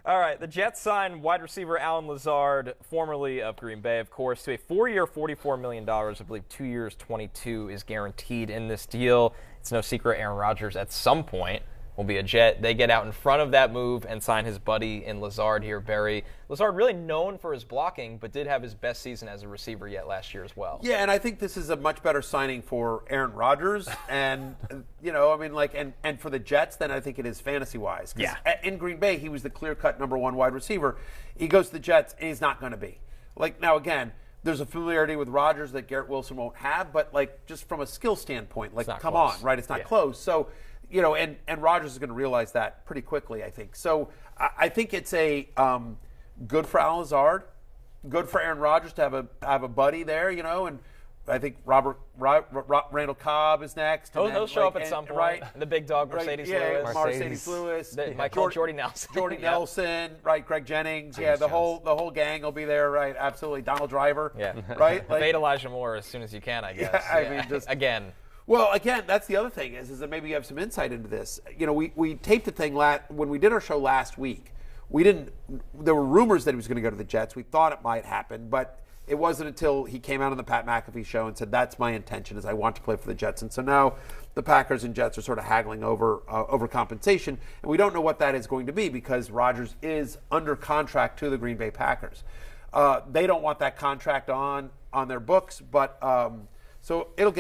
All right, the Jets signed wide receiver Allen Lazard, formerly of Green Bay, of course, to a 4-year, $44 million. I believe 2 years, $22 is guaranteed in this deal. It's no secret Aaron Rodgers at some point will be a Jet. They get out in front of that move and sign his buddy in Lazard here, Barry. Lazard really known for his blocking, but did have his best season as a receiver yet last year as well. Yeah, and I think this is a much better signing for Aaron Rodgers and, and for the Jets than I think it is fantasy-wise. Yeah. In Green Bay, he was the clear-cut number one wide receiver. He goes to the Jets, and he's not going to be. Now, again, there's a familiarity with Rodgers that Garrett Wilson won't have, but, just from a skill standpoint, come close. on, right? It's not close. So, and Rodgers is going to realize that pretty quickly, I think. So I think it's a good for Al Lazard, good for Aaron Rodgers to have a buddy there, and I think Randall Cobb is next. He'll show up at some point. Right? The big dog, Mercedes Lewis. Mercedes Lewis. Jordy Nelson. Jordy Nelson, right? Greg Jennings. The whole gang will be there, right? Absolutely. Donald Driver. Yeah. Right? Fade Elijah Moore as soon as you can, I guess. Again. Well, again, that's the other thing is that maybe you have some insight into this. We taped the thing when we did our show last week. There were rumors that he was going to go to the Jets. We thought it might happen, but it wasn't until he came out on the Pat McAfee show and said, that's my intention, is I want to play for the Jets. And so now the Packers and Jets are sort of haggling over compensation, and we don't know what that is going to be because Rodgers is under contract to the Green Bay Packers. They don't want that contract on their books, but so it'll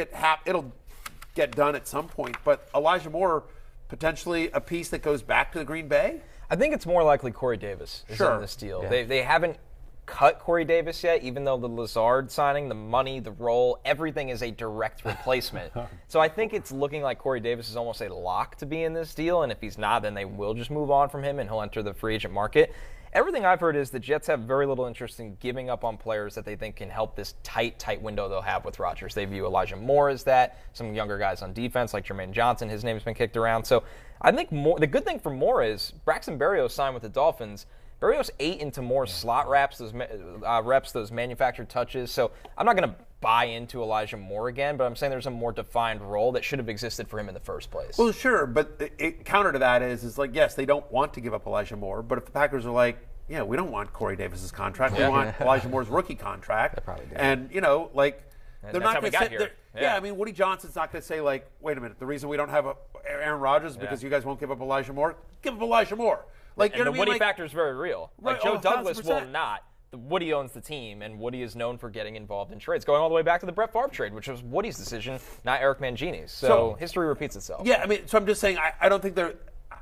get done at some point. But Elijah Moore, potentially a piece that goes back to the Green Bay? I think it's more likely Corey Davis is in this deal. Yeah. They haven't cut Corey Davis yet, even though the Lazard signing, the money, the role, everything is a direct replacement. So I think it's looking like Corey Davis is almost a lock to be in this deal, and if he's not, then they will just move on from him and he'll enter the free agent market. Everything I've heard is the Jets have very little interest in giving up on players that they think can help this tight window they'll have with Rodgers. They view Elijah Moore as that. Some younger guys on defense like Jermaine Johnson, his name's been kicked around. So I think the good thing for Moore is Braxton Berrios signed with the Dolphins. Berrios ate into Moore's slot reps, those manufactured touches. So I'm not going to buy into Elijah Moore again, but I'm saying there's a more defined role that should have existed for him in the first place. Well, sure, but counter to that is yes, they don't want to give up Elijah Moore, but if the Packers are like, yeah, we don't want Corey Davis's contract, we want Elijah Moore's rookie contract, they probably do. And they're not going to say, yeah, I mean, Woody Johnson's not going to say wait a minute, the reason we don't have Aaron Rodgers is because you guys won't give up Elijah Moore. Give up Elijah Moore. And the Woody factor is very real. Right, Joe Douglas 1,000%. will not. Woody owns the team, and Woody is known for getting involved in trades, going all the way back to the Brett Favre trade, which was Woody's decision, not Eric Mangini's. So history repeats itself. Yeah, I mean, so I'm just saying, I don't think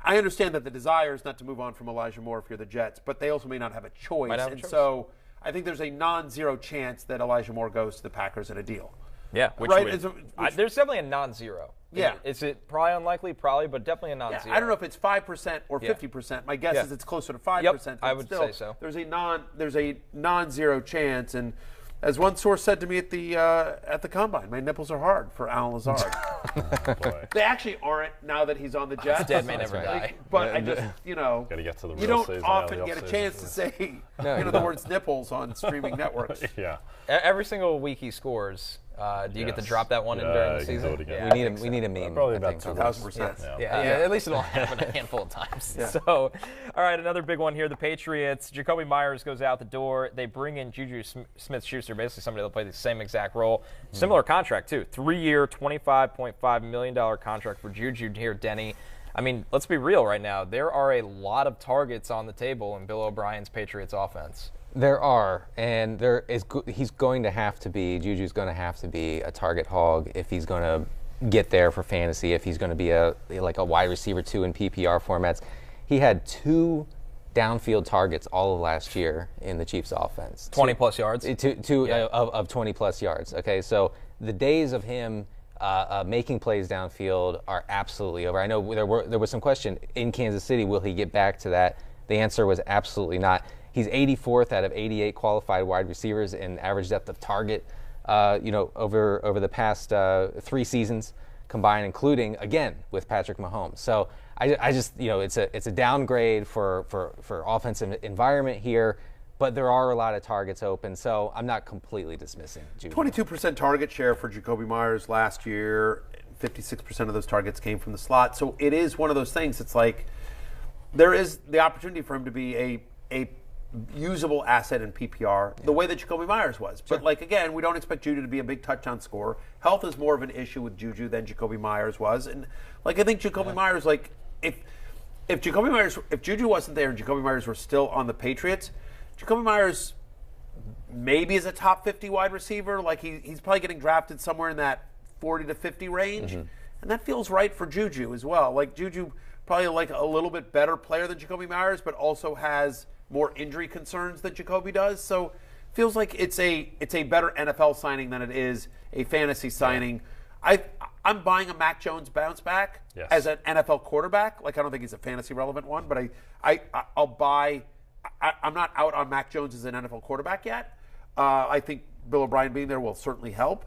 I understand that the desire is not to move on from Elijah Moore if you're the Jets, but they also may not have a choice. So I think there's a non-zero chance that Elijah Moore goes to the Packers in a deal. Yeah, there's definitely a non-zero. Yeah. Is it probably unlikely? Probably, but definitely a non-zero. Yeah, I don't know if it's 5% or 50%. My guess is it's closer to 5%. Yep, I would say so. There's a non-zero chance, and as one source said to me at the combine, my nipples are hard for Allen Lazard. Boy. They actually aren't now that he's on the Jets. Dead may never die. But I just, gotta get to the real you don't season, often get a chance to say the words nipples on streaming networks. Yeah. Every single week he scores. Do you get to drop that one in during the season? Yeah, we need a meme. Probably about 2,000%. Yeah, at least it'll happen a handful of times. Yeah. So, all right, another big one here. The Patriots. Jacoby Myers goes out the door. They bring in JuJu Smith-Schuster, basically somebody that'll play the same exact role. Similar contract, too. 3-year, $25.5 million contract for JuJu here, Denny. I mean, let's be real right now. There are a lot of targets on the table in Bill O'Brien's Patriots offense. There are, and he's going to have to be, Juju's going to have to be a target hog if he's going to get there for fantasy, if he's going to be a wide receiver 2 in PPR formats. He had 2 downfield targets all of last year in the Chiefs offense. 20-plus yards? Of 20-plus yards. Okay, so the days of him making plays downfield are absolutely over. I know there was some question in Kansas City, will he get back to that? The answer was absolutely not. He's 84th out of 88 qualified wide receivers in average depth of target, over the past 3 seasons combined, including again with Patrick Mahomes. So I just it's a downgrade for offensive environment here, but there are a lot of targets open. So I'm not completely dismissing Juju. 22% target share for Jacoby Myers last year. 56% of those targets came from the slot. So it is one of those things. It's like, there is the opportunity for him to be a usable asset in PPR, the way that Jacoby Myers was. But like again, we don't expect Juju to be a big touchdown scorer. Health is more of an issue with Juju than Jacoby Myers was, and like I think Jacoby Myers, like if Juju wasn't there and Jacoby Myers were still on the Patriots, Jacoby Myers maybe is a top 50 wide receiver. Like he's probably getting drafted somewhere in that 40 to 50 range, and that feels right for Juju as well. Like Juju probably like a little bit better player than Jacoby Myers, but also has more injury concerns than Jacoby does. So feels like it's a better NFL signing than it is a fantasy signing. I'm buying a Mac Jones bounce back as an NFL quarterback. Like I don't think he's a fantasy relevant one, but I'll buy. I'm not out on Mac Jones as an NFL quarterback yet. I think Bill O'Brien being there will certainly help,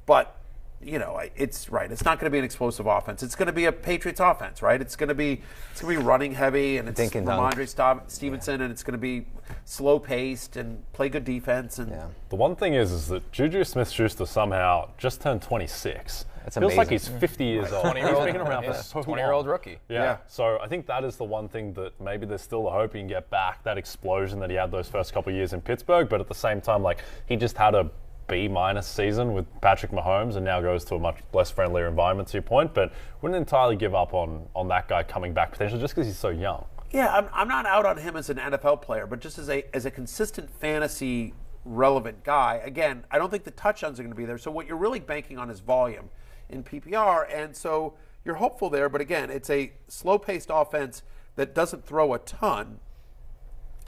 but it's right. It's not going to be an explosive offense. It's going to be a Patriots offense, right? It's going to be running heavy, and it's Ramondre Stevenson, and it's going to be slow paced and play good defense. And the one thing is that JuJu Smith-Schuster somehow just turned 26. That's feels amazing. Like he's 50 years old. 20-year-old, He's been around for so 20-year-old long. rookie. Yeah. So I think that is the one thing that maybe there's still a hope he can get back, that explosion that he had those first couple of years in Pittsburgh. But at the same time, like he just had a B- season with Patrick Mahomes and now goes to a much less friendlier environment, to your point. But wouldn't entirely give up on that guy coming back potentially just because he's so young. Yeah, I'm not out on him as an NFL player, but just as a consistent fantasy relevant guy. Again, I don't think the touchdowns are going to be there. So what you're really banking on is volume in PPR, and so you're hopeful there. But again, it's a slow-paced offense that doesn't throw a ton.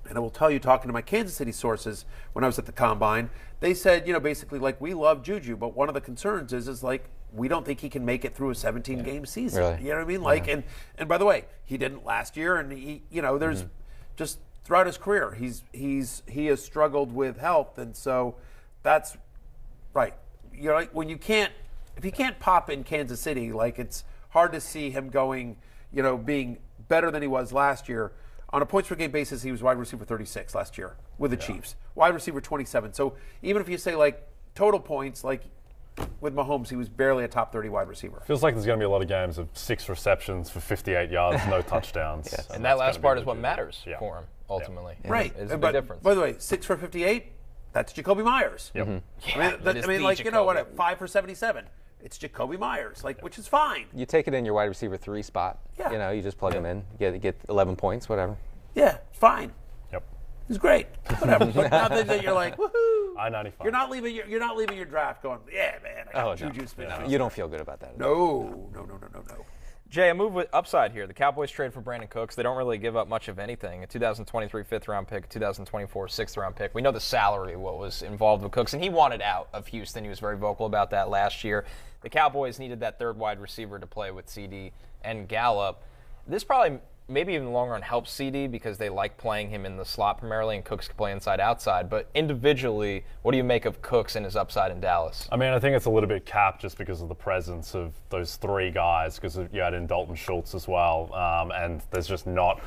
And I will tell you, talking to my Kansas City sources when I was at the Combine, they said, basically, like, we love Juju, but one of the concerns is like, we don't think he can make it through a 17-game season. Really? You know what I mean? Like, and by the way, he didn't last year, and he, there's just throughout his career, he has struggled with health, and so that's right. Like when if you can't pop in Kansas City, like it's hard to see him going, being better than he was last year. On a points per game basis, he was wide receiver 36 last year with the Chiefs. Wide receiver 27. So even if you say like total points, like with Mahomes, he was barely a top 30 wide receiver. Feels like there's going to be a lot of games of 6 receptions for 58 yards, no touchdowns. And that last part is what matters for him, ultimately. Yeah. Right. It's a big difference. By the way, 6 for 58, that's Jacoby Myers. Yep. I mean, like, 5 for 77. It's Jacoby Myers, which is fine. You take it in your wide receiver 3 spot. Yeah. You just plug him in, get 11 points, whatever. Yeah, fine. Yep. It's great. Whatever. But nothing that you're like, woohoo. I-95. You're not leaving your draft going, yeah, man, I got JuJu Smith-Schuster. You don't feel good about that. No. Jay, a move with upside here. The Cowboys trade for Brandin Cooks. They don't really give up much of anything. A 2023 fifth-round pick, a 2024 sixth-round pick. We know the salary, what was involved with Cooks, and he wanted out of Houston. He was very vocal about that last year. The Cowboys needed that third wide receiver to play with CD and Gallup. This probably maybe even longer on helps CD because they like playing him in the slot primarily, and Cooks can play inside-outside. But individually, what do you make of Cooks and his upside in Dallas? I mean, I think it's a little bit capped just because of the presence of those 3 guys, because you had in Dalton Schultz as well, and there's just not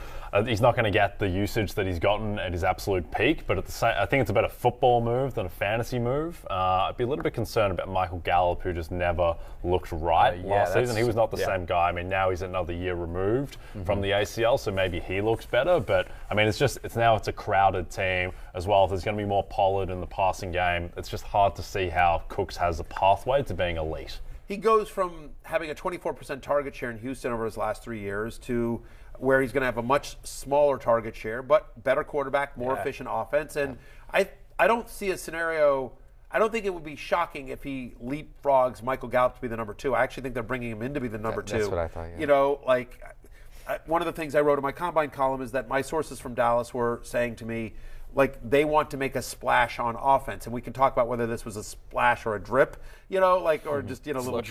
he's not going to get the usage that he's gotten at his absolute peak. But at the same, I think it's a better football move than a fantasy move. I'd be a little bit concerned about Michael Gallup, who just never looked right last season. He was not the same guy. I mean, now he's another year removed from the ACL, so maybe he looks better. But I mean, it's a crowded team as well. If there's going to be more Pollard in the passing game, it's just hard to see how Cooks has a pathway to being elite. He goes from having a 24% target share in Houston over his last 3 years to where he's going to have a much smaller target share, but better quarterback, more efficient offense. And I don't see a scenario. I don't think it would be shocking if he leapfrogs Michael Gallup to be the number 2. I actually think they're bringing him in to be the number 2. That's what I thought. One of the things I wrote in my Combine column is that my sources from Dallas were saying to me, like, they want to make a splash on offense, and we can talk about whether this was a splash or a drip, or just a little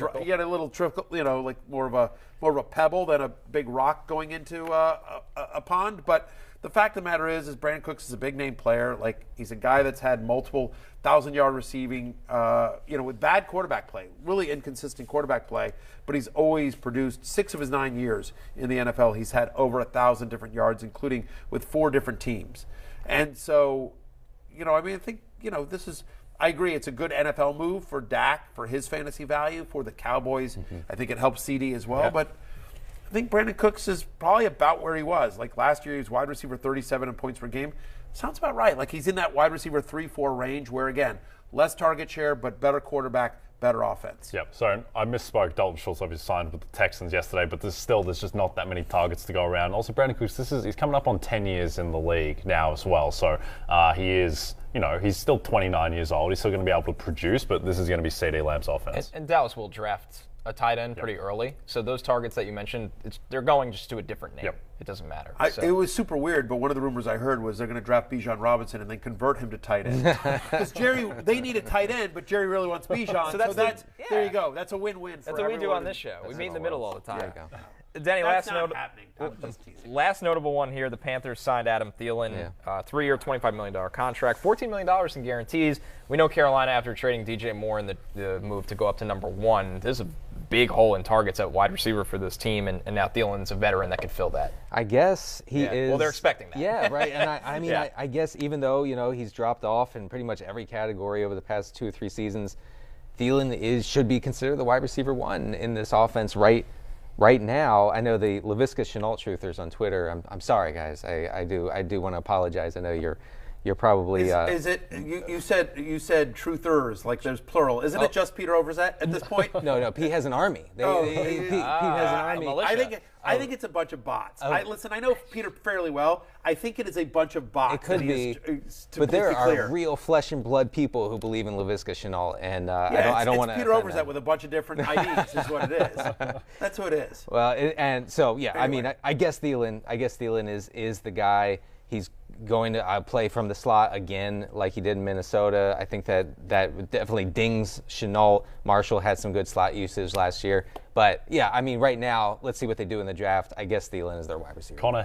trickle, like more of a pebble than a big rock going into a pond. But the fact of the matter is Brandin Cooks is a big name player. Like, he's a guy that's had multiple 1,000-yard receiving, with bad quarterback play, really inconsistent quarterback play. But he's always produced 6 of his 9 years in the NFL. He's had over 1,000 different yards, including with 4 different teams. And so, I think, I agree, it's a good NFL move for Dak, for his fantasy value, for the Cowboys. I think it helps CD as well. Yeah. But think Brandin Cooks is probably about where he was. Like last year, he was wide receiver 37 in points per game. Sounds about right. Like he's in that wide receiver 3-4 range where, again, less target share, but better quarterback, better offense. Yep. So I misspoke. Dalton Schultz obviously signed with the Texans yesterday, but there's just not that many targets to go around. Also, Brandin Cooks, he's coming up on 10 years in the league now as well. So he is, he's still 29 years old. He's still going to be able to produce, but this is going to be CeeDee Lamb's offense. And Dallas will draft a tight end pretty early. So those targets that you mentioned, they're going just to a different name. Yep. It doesn't matter. It was super weird, but one of the rumors I heard was they're going to draft Bijan Robinson and then convert him to tight end. Because they need a tight end, but Jerry really wants Bijan. So that's there you go. That's a win-win for That's what we do on this show. We meet in the middle all the time. Yeah. Denny, That's not happening. I'm just teasing. Last notable one here, the Panthers signed Adam Thielen, 3-year, $25 million contract, $14 million in guarantees. We know Carolina, after trading DJ Moore in the move to go up to number 1, there's a big hole in targets at wide receiver for this team, and now Thielen's a veteran that could fill that. I guess he is. Well, they're expecting that. Yeah, right. And I mean, I guess even though, he's dropped off in pretty much every category over the past 2 or 3 seasons, Thielen should be considered the wide receiver 1 in this offense right now. I know the LaVisca Chenault truthers on Twitter. I'm sorry, guys. I do want to apologize. I know you're probably. Is it you said truthers, like there's plural? Isn't it just Peter Overzet at this point? No. Pete has an army. Pete has an army. I think it's a bunch of bots. Listen, I know Peter fairly well. I think it is a bunch of bots. It could be, but there are real flesh and blood people who believe in LaVisca Chenault, and I don't want to. Peter Overzet with a bunch of different IDs is what it is. That's what it is. Well, and so Anyway. I mean, I guess Thielen is the guy. He's going to play from the slot again like he did in Minnesota. I think that definitely dings Chenault. Marshall had some good slot usage last year. But, yeah, I mean, right now, let's see what they do in the draft. I guess Thielen is their wide receiver. Connor,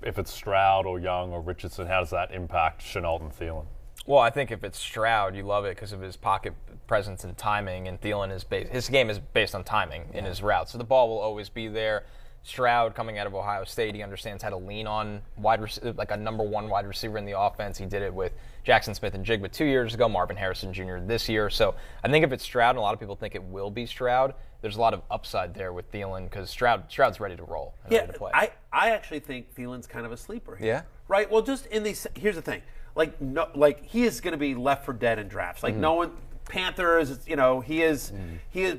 if it's Stroud or Young or Richardson, how does that impact Chenault and Thielen? Well, I think if it's Stroud, you love it because of his pocket presence and timing, and Thielen his game is based on timing in his route. So the ball will always be there. Stroud, coming out of Ohio State, he understands how to lean on like a number 1 wide receiver in the offense. He did it with Jackson Smith and Jigba 2 years ago, Marvin Harrison Jr. this year. So I think if it's Stroud, and a lot of people think it will be Stroud, there's a lot of upside there with Thielen because Stroud's ready to roll and ready to play. I actually think Thielen's kind of a sleeper here. Yeah. Right. Well, just in these. Here's the thing. Like he is going to be left for dead in drafts. Like no one. Panthers. He is.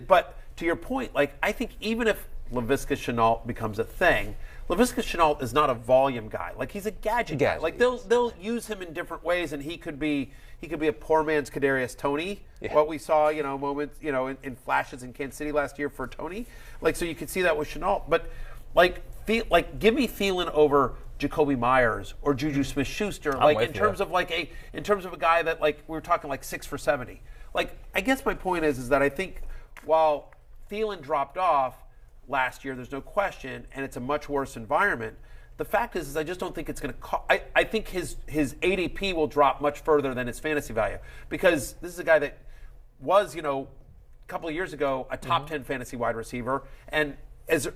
But to your point, like I think even if LaVisca Chenault becomes a thing, LaVisca Chenault is not a volume guy. Like he's a gadget guy. Like they'll use him in different ways, and he could be a poor man's Kadarius Toney. Yeah. What we saw, moments, in flashes in Kansas City last year for Toney. Like so, you could see that with Chenault. But give me Thielen over Jacoby Myers or JuJu Smith-Schuster. In terms of a guy that we were talking 6 for 70. Like I guess my point is that I think while Thielen dropped off last year, there's no question, and it's a much worse environment. The fact is I just don't think it's going to I think his ADP will drop much further than his fantasy value because this is a guy that was, a couple of years ago, a top 10 fantasy wide receiver, and as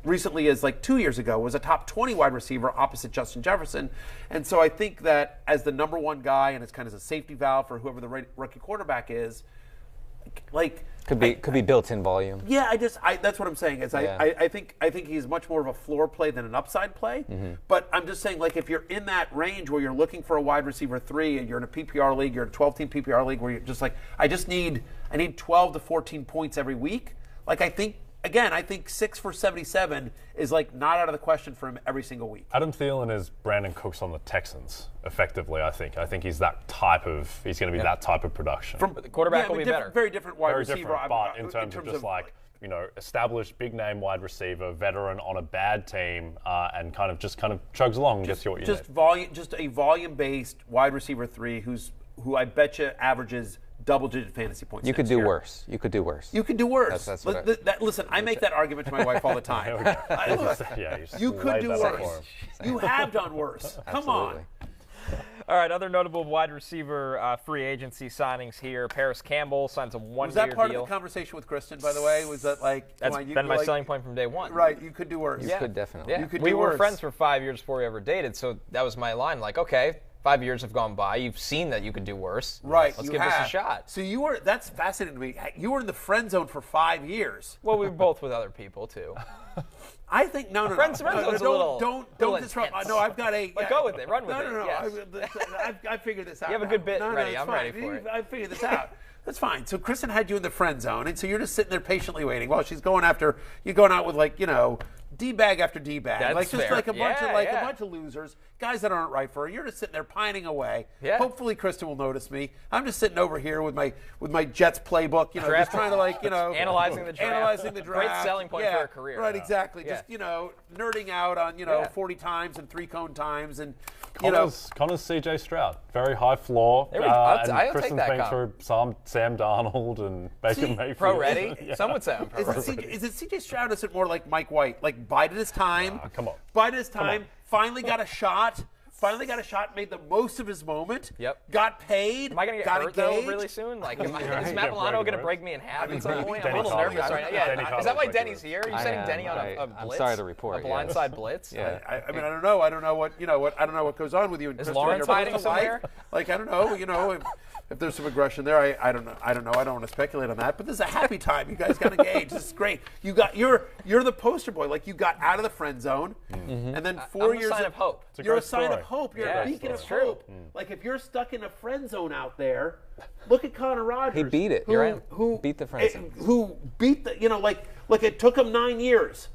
recently as 2 years ago was a top 20 wide receiver opposite Justin Jefferson. And so I think that as the number 1 guy and it's kind of a safety valve for whoever the rookie quarterback is, could be built-in volume. Yeah, that's what I'm saying. I think he's much more of a floor play than an upside play. But I'm just saying, if you're in that range where you're looking for a wide receiver 3 and you're in a PPR league, you're in a 12-team PPR league where you're just I need 12 to 14 points every week. I think 6 for 77 is not out of the question for him every single week. Adam Thielen is Brandin Cooks on the Texans, effectively. I think he's that type of. He's going to be that type of production. But the quarterback will be better. Very different wide receiver. Different, but in terms of just established big name wide receiver, veteran on a bad team, and kind of chugs along and gets you what you need. Just a volume-based wide receiver 3 who I bet you averages double-digit fantasy points. You could do worse. You could do worse. That's listen, I make that argument to my wife all the time. You could do worse. You have done worse. Come on. All right, other notable wide receiver free agency signings here. Paris Campbell signs a 1-year deal. Was that part of the conversation with Kristen, by the way? Was that That's been my selling point from day one. Right, you could do worse. You could definitely. Yeah. We were friends for 5 years before we ever dated, so that was my line. Okay, 5 years have gone by. You've seen that you could do worse. Right. Let's give this a shot. So that's fascinating to me. You were in the friend zone for 5 years. Well, we were both with other people, too. I think no. Friend zone's a little don't disrupt. No, I've got a. But go with it. Run with it. No. Yes. I figured this out. You have a good bit ready. I'm ready for it. I figured this out. That's fine. So Kristen had you in the friend zone, and so you're just sitting there patiently waiting. Well, she's going after. You're going out with D-bag after D-bag. That's fair. Like a bunch of losers, guys that aren't right for her. You're just sitting there pining away. Yeah. Hopefully Kristen will notice me. I'm just sitting over here with my Jets playbook, just trying to analyzing the draft. Great selling point for a career. Right, exactly. Yeah. Just, nerding out on, 40 times and 3-cone times and Connor's CJ Stroud. Very high floor. I'll Kristen's take that been through some Sam Darnold and Baker Mayfield. Pro ready? Yeah. Some would say I'm pro ready. Is it CJ Stroud or is it more like Mike White? Like bided his time. Come on. Bided his time. Finally got a shot. Made the most of his moment. Yep. Got paid. Am I going to get hurt though really soon? Like, is Matt Milano going to break me in half at some point? I'm a little nervous right now. Yeah. Is that why Denny's here? Are you sending Denny on a blitz? I'm sorry to report. A blindside blitz? Yeah. I mean, I don't know. I don't know what goes on with you. Is Lawrence hiding somewhere? Like, I don't know. If there's some aggression there, I don't know. I don't want to speculate on that. But this is a happy time. You guys got engaged. This is great. You're the poster boy. Like, you got out of the friend zone, and then 4 years. I'm a sign of hope. You're a sign of hope. You're a beacon of hope. Like, if you're stuck in a friend zone out there, look at Connor Rogers. He beat it. Who beat the friend zone? Who beat the? Like it took him 9 years.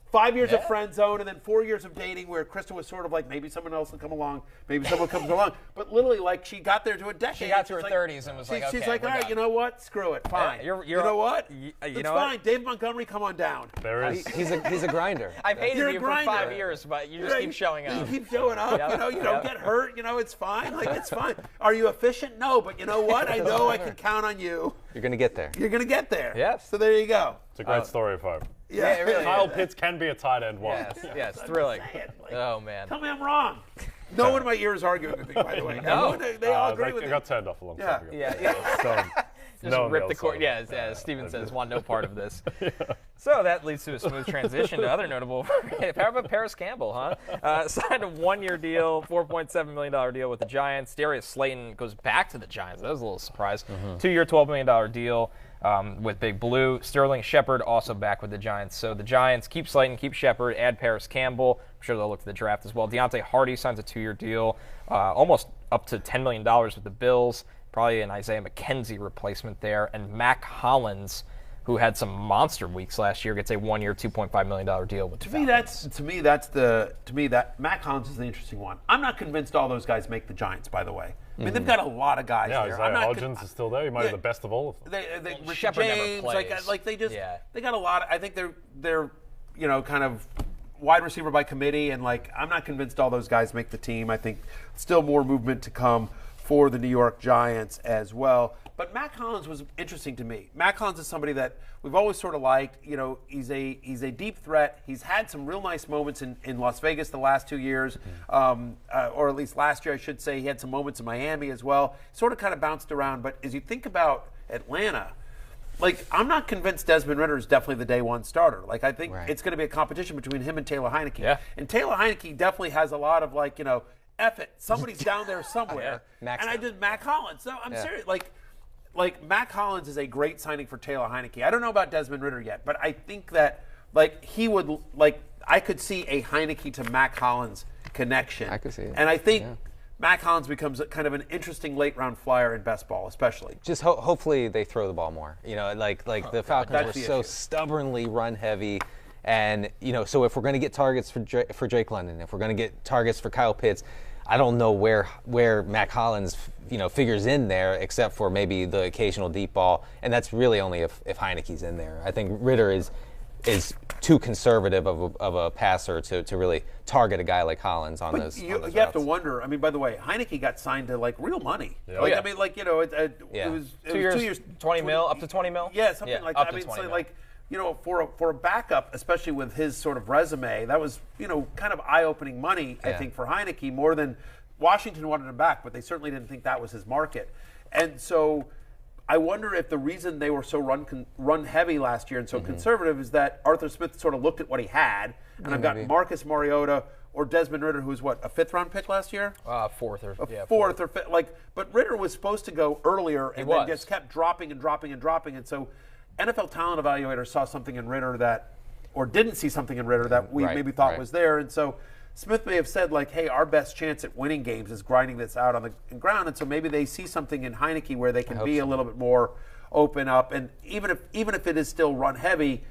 5 years of friend zone and then 4 years of dating where Kristen was sort of like, maybe someone else will come along, maybe someone comes along. But literally, like, she got there to a decade. She got to her 30s and was like, okay, she's like, all right, you know what? Screw it. Fine. You know what? It's fine. Dave Montgomery, come on down. There is. He's a grinder. I've hated you for 5 years, but you just keep showing up. You keep showing up. You don't get hurt. It's fine. Like, it's fine. Are you efficient? No, but you know what? I know I can count on you. You're going to get there. You're going to get there. Yes. So there you go. It's a great story of hope. Yeah, it really Kyle is. Pitts can be a tight end one. Yes, thrilling. Like, Oh, man. Tell me I'm wrong. No one in my ear is arguing with me, by the way. No. They all agree with I me. got turned off a long time ago. Yeah. Just rip the cord. Yeah, Steven says, want no part of this. So that leads to a smooth transition to other notable. How about Paris Campbell, huh? Signed a 1-year deal, $4.7 million deal with the Giants. Darius Slayton goes back to the Giants. That was a little surprise. 2-year, $12 million deal with Big Blue. Sterling Shepard also back with the Giants. So the Giants keep Slayton, keep Shepard, add Paris Campbell. I'm sure they'll look to the draft as well. Deontay Hardy signs a 2-year deal, almost up to $10 million with the Bills. Probably an Isaiah McKenzie replacement there. And Mac Hollins, who had some monster weeks last year, gets a 1-year, $2.5 million deal with the Falcons. To me, that Mac Hollins is the interesting one. I'm not convinced all those guys make the Giants, by the way. I mean, they've got a lot of guys there. Isaiah Hodgins is still there. He might be the best of all of them. Richard James, they got a lot. I think they're kind of wide receiver by committee, and I'm not convinced all those guys make the team. I think still more movement to come for the New York Giants as well. But Mac Hollins was interesting to me. Mac Hollins is somebody that we've always sort of liked. He's a deep threat. He's had some real nice moments in Las Vegas the last 2 years, or at least last year, I should say. He had some moments in Miami as well. Sort of kind of bounced around. But as you think about Atlanta, I'm not convinced Desmond Ridder is definitely the day one starter. I think it's going to be a competition between him and Taylor Heineke. Yeah. And Taylor Heineke definitely has a lot of F it. Somebody's down there somewhere. And I did Mac Hollins. No, I'm serious. Mac Hollins is a great signing for Taylor Heineke. I don't know about Desmond Ridder yet, but I think that he would I could see a Heineke to Mac Hollins connection. I could see it. And I think Mac Hollins becomes kind of an interesting late round flyer in best ball, especially. Just hopefully they throw the ball more. The Falcons were so stubbornly run heavy. And, so if we're going to get targets for Drake London, if we're going to get targets for Kyle Pitts, I don't know where Mac Hollins, figures in there except for maybe the occasional deep ball. And that's really only if Heineke's in there. I think Ridder is too conservative of a passer to really target a guy like Hollins on those you routes. have to wonder. I mean, by the way, Heineke got signed to real money. Yeah. I mean, it was 2 years, 20 mil, up to 20 mil? Yeah, something like that. I mean, it's for a backup, especially with his sort of resume, that was, kind of eye-opening money, I think, for Heineke, more than Washington wanted him back, but they certainly didn't think that was his market. And so I wonder if the reason they were so run heavy last year and so conservative is that Arthur Smith sort of looked at what he had, and I've got Marcus Mariota or Desmond Ridder, who was a 5th-round pick last year? Fourth or fifth. But Ridder was supposed to go earlier and then just kept dropping. And so NFL talent evaluators saw something in Ridder or didn't see something in Ridder that we maybe thought was there. And so Smith may have said, hey, our best chance at winning games is grinding this out on the ground. And so maybe they see something in Heineke where they can be a little bit more open up. And even if it is still run heavy,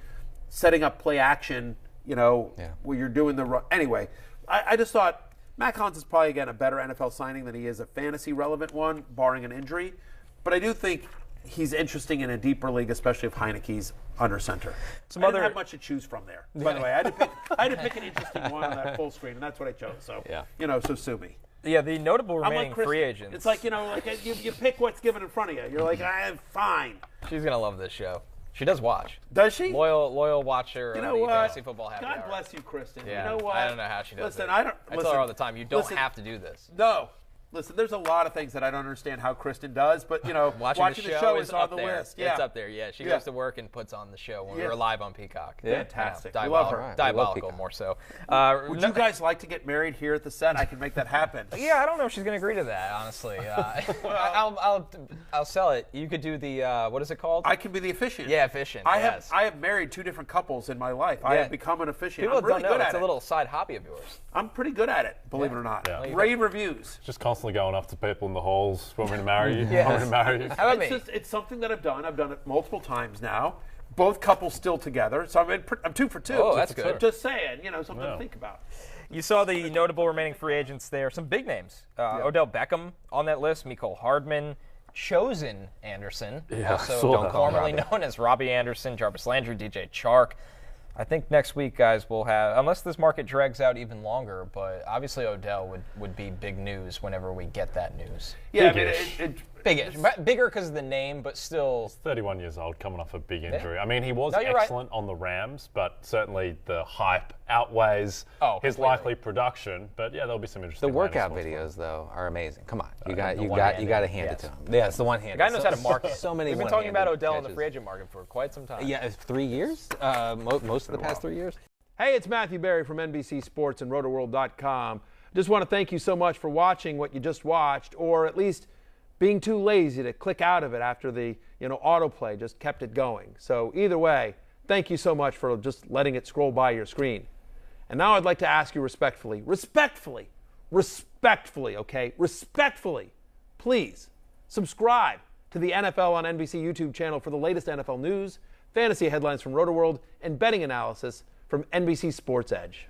setting up play action, where you're doing the run. Anyway, I just thought Matt Collins is probably, again, a better NFL signing than he is a fantasy relevant one, barring an injury. But I do think he's interesting in a deeper league, especially if Heineke's under center. I didn't have much to choose from there. By the way, I had to pick an interesting one on that full screen, and that's what I chose. So, so sue me. Yeah, the notable remaining free agents. It's like, you pick what's given in front of you. You're like, fine. She's going to love this show. She does watch. Does she? Loyal watcher of the Fantasy Football Happy God Hour. bless you, Kristen. Yeah, you know what? I don't know how she does it. I tell her all the time, you don't have to do this. No. Listen, there's a lot of things that I don't understand how Kristen does, but, watching the show is on the list. Yeah. It's up there, yeah. She goes to work and puts on the show when we were live on Peacock. Fantastic. We love her. Diabolical, more so. Would you guys like to get married here at the set? I can make that happen. Yeah, I don't know if she's going to agree to that, honestly. I'll sell it. You could do the, what is it called? I can be the officiant. Yeah, officiant. I have married 2 different couples in my life. I have become an officiant. People I'm really don't know. good at It's a little side hobby of yours. I'm pretty good at it, believe it or not. Yeah. Rave reviews. Just constantly going up to people in the halls. Want me to marry you? Yes. Want me to marry you? How about me? It's something that I've done. I've done it multiple times now. Both couples still together, so I'm 2 for 2. Oh, that's good. Just saying, something to think about. You saw the notable remaining free agents there. Some big names. Odell Beckham on that list. Mecole Hardman. Chosen Anderson. Also formerly known as Robbie Anderson. Jarvis Landry. DJ Chark. I think next week, guys, we'll have, unless this market drags out even longer, but obviously Odell would be big news whenever we get that news. Yeah, Big-ish. Bigger because of the name, but still. He's 31 years old, coming off a big injury. I mean, he was excellent on the Rams, but certainly the hype outweighs his likely production. But yeah, there'll be some interesting. The workout videos, though, are amazing. Come on, you got to hand it to him. Yeah, it's the one hand. The guy knows how to market. So many. We've been talking about Odell in the free agent market for quite some time. Yeah, 3 years. Most of the past 3 years. Hey, it's Matthew Berry from NBC Sports and RotoWorld.com. Just want to thank you so much for watching what you just watched, or at least being too lazy to click out of it after the autoplay just kept it going. So either way, thank you so much for just letting it scroll by your screen. And now I'd like to ask you respectfully, please subscribe to the NFL on NBC YouTube channel for the latest NFL news, fantasy headlines from RotoWorld, and betting analysis from NBC Sports Edge.